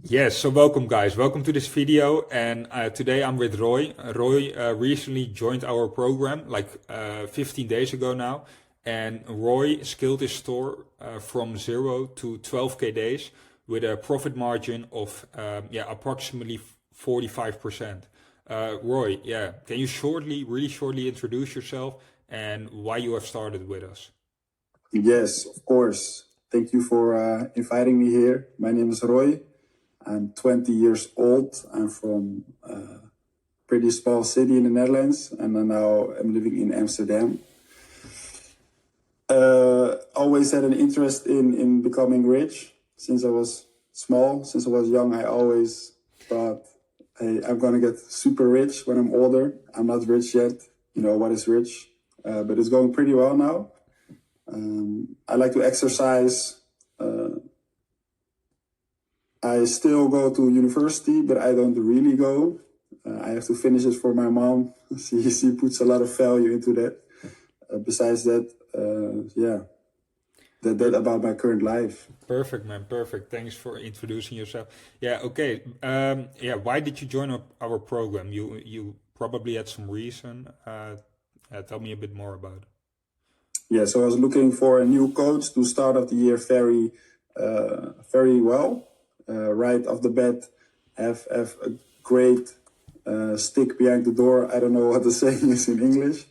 Yes, so welcome guys. Welcome to this video. And today I'm with Roy. Roy recently joined our program like 15 days ago now. And Roy scaled his store from 0 to 12K days with a profit margin of approximately 45%. Roy, yeah, can you really shortly introduce yourself and why you have started with us? Yes, of course. Thank you for inviting me here. My name is Roy. I'm 20 years old. I'm from a pretty small city in the Netherlands, and now I'm living in Amsterdam. Always had an interest in becoming rich since I was small. Since I was young, I always thought, hey, I'm gonna get super rich when I'm older. I'm not rich yet. You know what is rich, but it's going pretty well now. I like to exercise. I still go to university, but I don't really go. I have to finish it for my mom. She puts a lot of value into that. Besides that, that about my current life. Perfect, man. Perfect. Thanks for introducing yourself. Yeah. Okay. Why did you join our program? You probably had some reason. Tell me a bit more about it. Yeah. So I was looking for a new coach to start off the year very well. Right off the bat, have a great stick behind the door. I don't know what the saying is in English,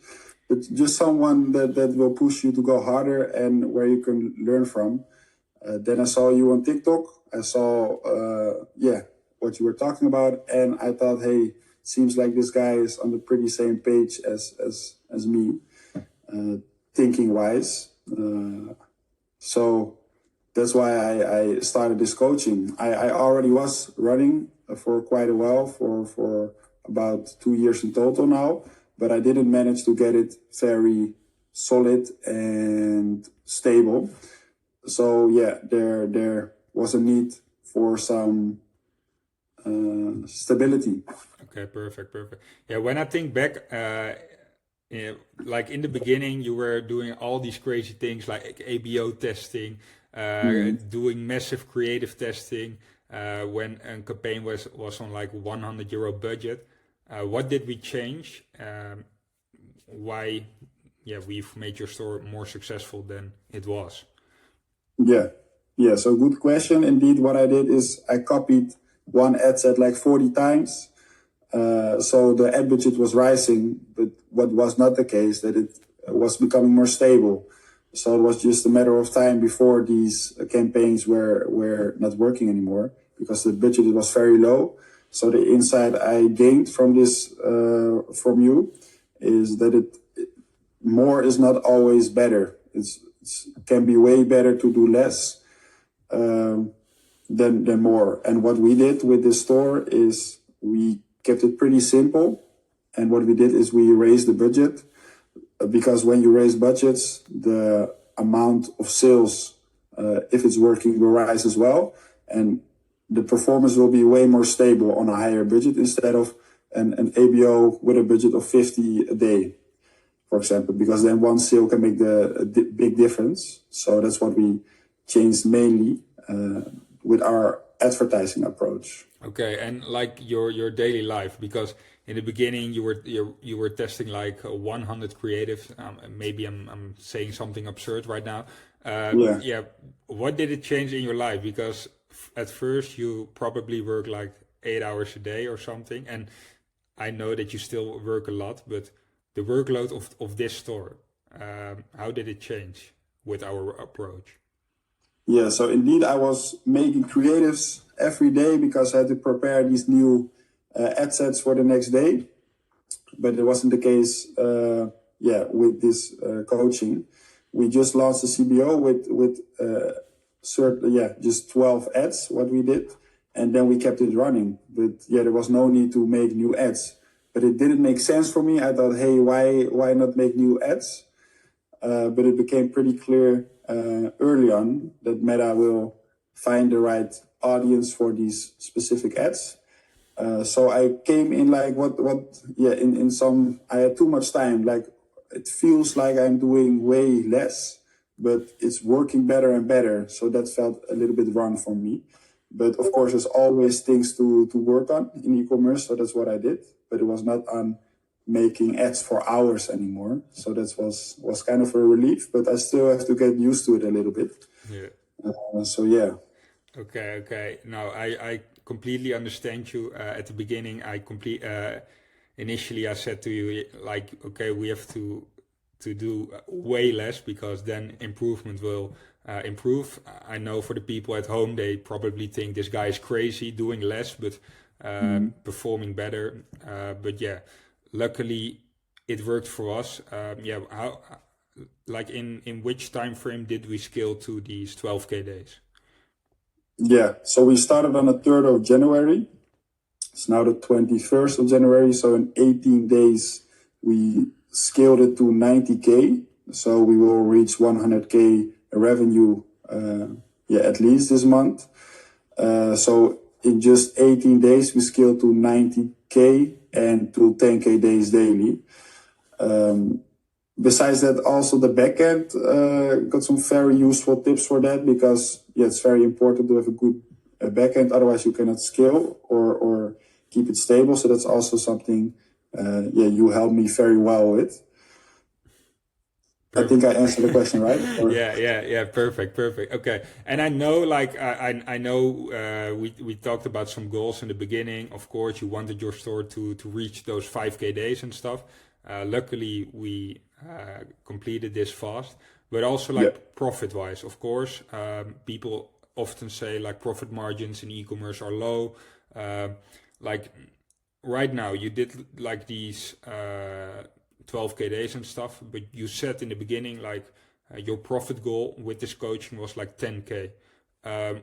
but just someone that will push you to go harder and where you can learn from. Then I saw you on TikTok. I saw, what you were talking about, and I thought, hey, seems like this guy is on the pretty same page as me, thinking wise. So that's why I started this coaching. I already was running for quite a while, for about 2 years in total now, but I didn't manage to get it very solid and stable. So yeah, there was a need for some stability. Okay. Perfect. Perfect. Yeah. When I think back, like in the beginning, you were doing all these crazy things like ABO testing, doing massive creative testing. When a campaign was on like €100 budget, what did we change? Why? Yeah, we've made your store more successful than it was. Yeah, yeah. So good question. Indeed, what I did is I copied one ad set like 40 times. So the ad budget was rising, but what was not the case, that it was becoming more stable. So it was just a matter of time before these campaigns were not working anymore because the budget was very low. So the insight I gained from this from you is that more is not always better. It can be way better to do less um, than more. And what we did with this store is we kept it pretty simple. And what we did is we raised the budget because when you raise budgets, the amount of sales, if it's working, will rise as well. And the performance will be way more stable on a higher budget instead of an ABO with a budget of 50 a day, for example, because then one sale can make the big difference. So that's what we changed mainly with our advertising approach. Okay, and like your daily life, because in the beginning you were testing like 100 creatives. Maybe I'm saying something absurd right now. Yeah. Yeah, what did it change in your life? Because at first you probably work like 8 hours a day or something, and I know that you still work a lot, but the workload of this store, how did it change with our approach? Yeah, so indeed, I was making creatives every day because I had to prepare these new ad sets for the next day. But it wasn't the case, with this coaching. We just launched the CBO with just 12 ads. What we did, and then we kept it running. But yeah, there was no need to make new ads. But it didn't make sense for me. I thought, hey, why not make new ads? But it became pretty clear early on that Meta will find the right audience for these specific ads. So I came in like in some, I had too much time. Like it feels like I'm doing way less, but it's working better and better. So that felt a little bit wrong for me. But of course, there's always things to work on in e-commerce. So that's what I did. But it was not on making ads for hours anymore. So that was kind of a relief, but I still have to get used to it a little bit. Yeah. So yeah. Okay, okay. No, I completely understand you. At the beginning, initially I said to you like, okay, we have to do way less because then improvement will improve. I know for the people at home, they probably think this guy is crazy doing less, but performing better. But yeah, luckily it worked for us. Yeah, how like in which time frame did we scale to these 12K days? Yeah. So we started on the 3rd of January. It's now the 21st of January. So in 18 days, we scaled it to 90K. So we will reach 100K revenue, at least this month. So in just 18 days, we scaled to 90K and to 10K days daily. Besides that, also the backend got some very useful tips for that because it's very important to have a good backend. Otherwise, you cannot scale or keep it stable. So that's also something you helped me very well with. Perfect. I think I answered the question, right? Yeah. Perfect. Okay. And I know, like, I know we talked about some goals in the beginning. Of course, you wanted your store to reach those 5K days and stuff. Luckily, we completed this fast, but also like profit wise, of course, people often say like profit margins in e-commerce are low. Like right now, you did like these 12K days and stuff, but you said in the beginning like your profit goal with this coaching was like 10K.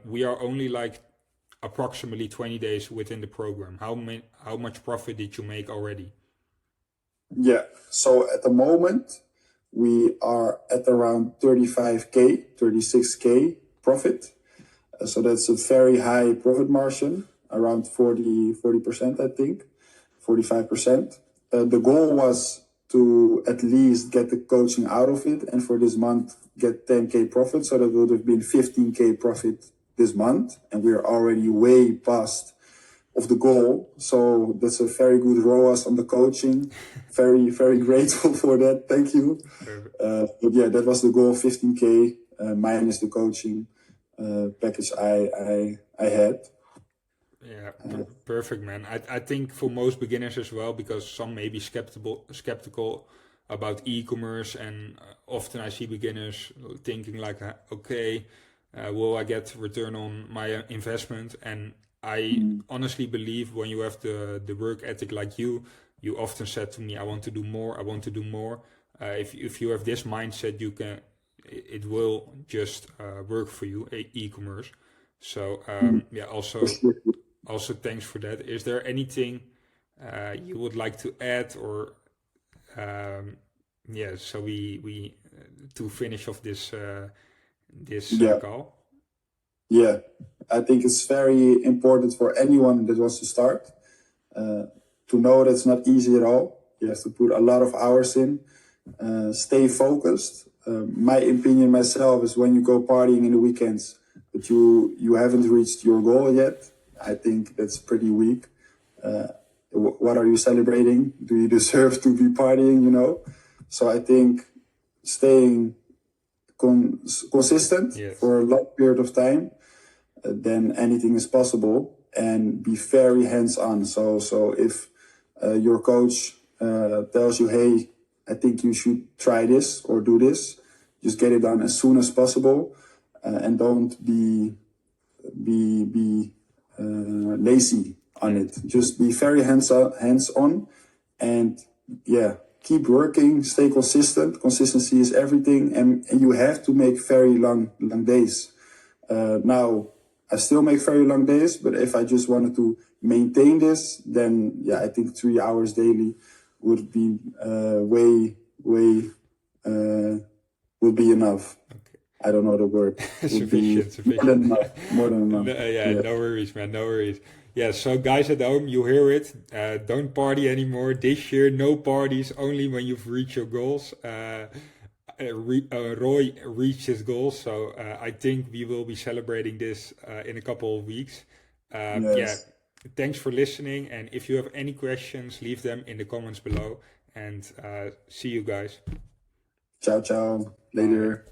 We are only like approximately 20 days within the program. How much profit did you make already? Yeah. So at the moment, we are at around 35K, 36K profit. So that's a very high profit margin, around 40%, I think, 45%. The goal was to at least get the coaching out of it and for this month get 10K profit. So that would have been 15K profit this month. And we're already way past of the goal. So that's a very good ROAS on the coaching. Very, very grateful for that. Thank you. But yeah, that was the goal, 15K minus the coaching package I had. Yeah, perfect, man. I think for most beginners as well, because some may be skeptical about e-commerce, and often I see beginners thinking like, okay, will I get return on my investment? And I honestly believe when you have the work ethic like you often said to me, I want to do more, I want to do more. If you have this mindset, it will just work for you, e-commerce. So also thanks for that. Is there anything you would like to add or so we to finish off this call? Yeah, I think it's very important for anyone that wants to start to know that it's not easy at all. You have to put a lot of hours in, stay focused. My opinion myself is when you go partying in the weekends, but you haven't reached your goal yet, I think that's pretty weak. What are you celebrating? Do you deserve to be partying, So I think staying consistent for a long period of time, then anything is possible, and be very hands-on. So if your coach tells you, hey, I think you should try this or do this, just get it done as soon as possible, and don't be lazy on it. Just be very hands-on, and keep working, stay consistent. Consistency is everything, and you have to make very long days. Now, I still make very long days, but if I just wanted to maintain this, then I think 3 hours daily would be would be enough. Okay. I don't know the word. Sufficient. More than enough. No worries, man. No worries. Yeah, so guys at home, you hear it. Don't party anymore. This year, no parties, only when you've reached your goals. Roy reached his goal, so I think we will be celebrating this in a couple of weeks. Yeah, Yes. thanks for listening, and if you have any questions, leave them in the comments below, and see you guys. Ciao, ciao. Bye. Later.